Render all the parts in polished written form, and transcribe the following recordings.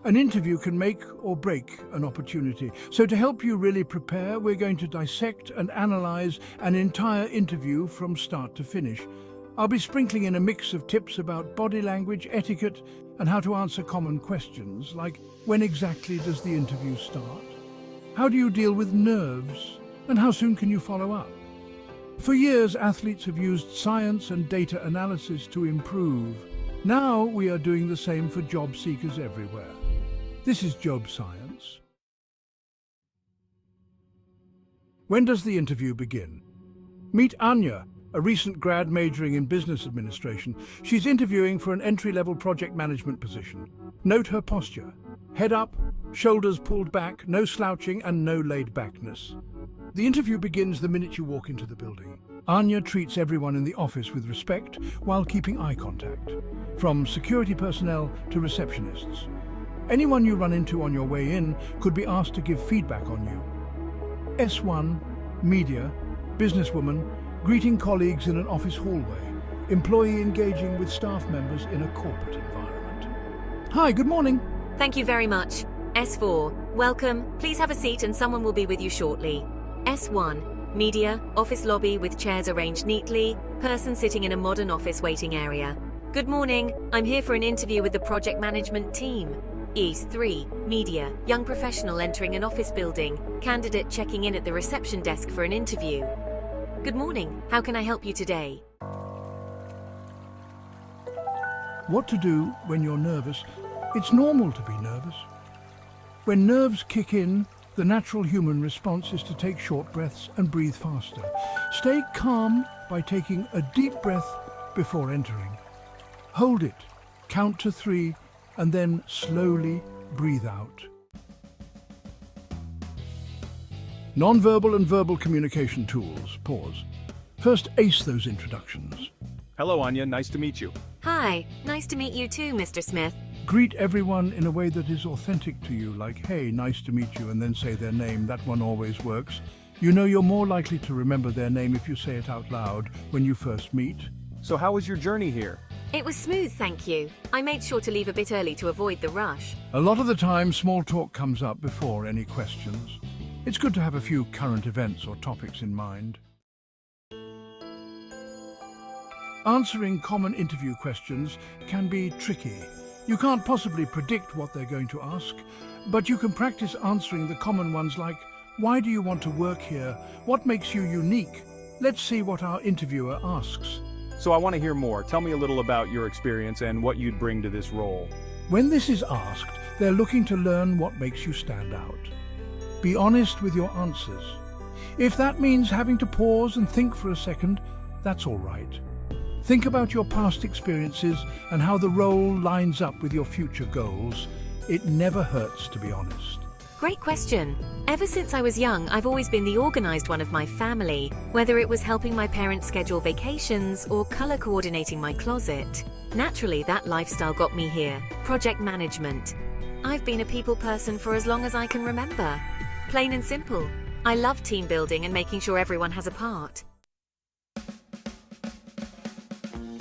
An interview can make or break an opportunity. So to help you really prepare, we're going to dissect and analyze an entire interview from start to finish. I'll be sprinkling in a mix of tips about body language, etiquette, and how to answer common questions, like when exactly does the interview start? How do you deal with nerves? And how soon can you follow up? For years, athletes have used science and data analysis to improve. Now we are doing the same for job seekers everywhere. This is job science. When does the interview begin? Meet Anya, a recent grad majoring in business administration. She's interviewing for an entry-level project management position. Note her posture. Head up, shoulders pulled back, no slouching and no laid-backness. The interview begins the minute you walk into the building. Anya treats everyone in the office with respect while keeping eye contact, from security personnel to receptionists. Anyone you run into on your way in could be asked to give feedback on you. S1, media, businesswoman, greeting colleagues in an office hallway, employee engaging with staff members in a corporate environment. Hi, good morning. Thank you very much. S4, welcome. Please have a seat and someone will be with you shortly. S1, media, office lobby with chairs arranged neatly, person sitting in a modern office waiting area. Good morning. I'm here for an interview with the project management team. E3, media, young professional entering an office building, candidate checking in at the reception desk for an interview. Good morning. How can I help you today? What to do when you're nervous? It's normal to be nervous. When nerves kick in, the natural human response is to take short breaths and breathe faster. Stay calm by taking a deep breath before entering. Hold it, count to 3, and then slowly breathe out. Nonverbal and verbal communication tools. Pause. First, ace those introductions. Hello, Anya. Nice to meet you. Hi. Nice to meet you too, Mr. Smith. Greet everyone in a way that is authentic to you, like, hey, nice to meet you, and then say their name. That one always works. You know you're more likely to remember their name if you say it out loud when you first meet. So how was your journey here? It was smooth, thank you. I made sure to leave a bit early to avoid the rush. A lot of the time, small talk comes up before any questions. It's good to have a few current events or topics in mind. Answering common interview questions can be tricky. You can't possibly predict what they're going to ask, but you can practice answering the common ones like, why do you want to work here? What makes you unique? Let's see what our interviewer asks. So I want to hear more. Tell me a little about your experience and what you'd bring to this role. When this is asked, they're looking to learn what makes you stand out. Be honest with your answers. If that means having to pause and think for a second, that's all right. Think about your past experiences and how the role lines up with your future goals. It never hurts to be honest. Great question. Ever since I was young, I've always been the organized one of my family, whether it was helping my parents schedule vacations or color coordinating my closet. Naturally, that lifestyle got me here. Project management. I've been a people person for as long as I can remember. Plain and simple. I love team building and making sure everyone has a part.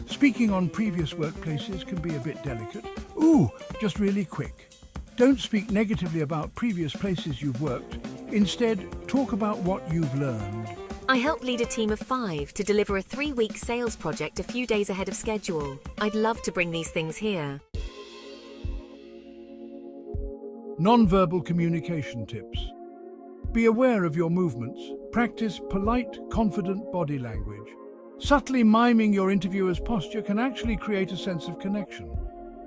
Speaking on previous workplaces can be a bit delicate. Ooh, just really quick. Don't speak negatively about previous places you've worked. Instead, talk about what you've learned. I helped lead a team of 5 to deliver a 3-week sales project a few days ahead of schedule. I'd love to bring these things here. Nonverbal communication tips. Be aware of your movements. Practice polite, confident body language. Subtly miming your interviewer's posture can actually create a sense of connection.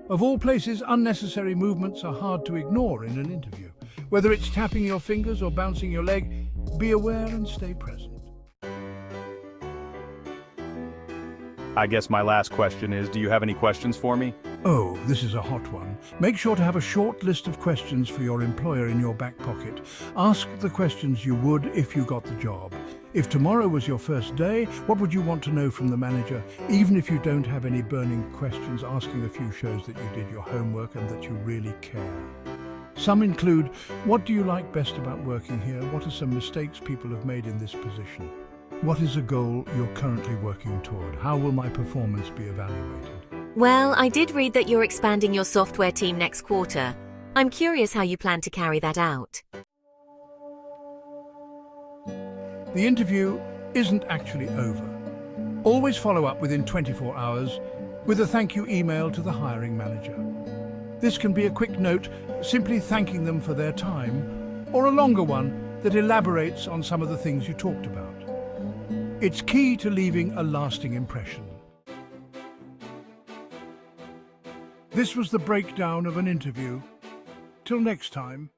Of all places, unnecessary movements are hard to ignore in an interview. Whether it's tapping your fingers or bouncing your leg, be aware and stay present. I guess my last question is, do you have any questions for me? Oh, this is a hot one. Make sure to have a short list of questions for your employer in your back pocket. Ask the questions you would if you got the job. If tomorrow was your first day, what would you want to know from the manager? Even if you don't have any burning questions, asking a few shows that you did your homework and that you really care. Some include, what do you like best about working here? What are some mistakes people have made in this position? What is a goal you're currently working toward? How will my performance be evaluated? Well, I did read that you're expanding your software team next quarter. I'm curious how you plan to carry that out. The interview isn't actually over. Always follow up within 24 hours with a thank you email to the hiring manager. This can be a quick note simply thanking them for their time, or a longer one that elaborates on some of the things you talked about. It's key to leaving a lasting impression. This was the breakdown of an interview. Till next time.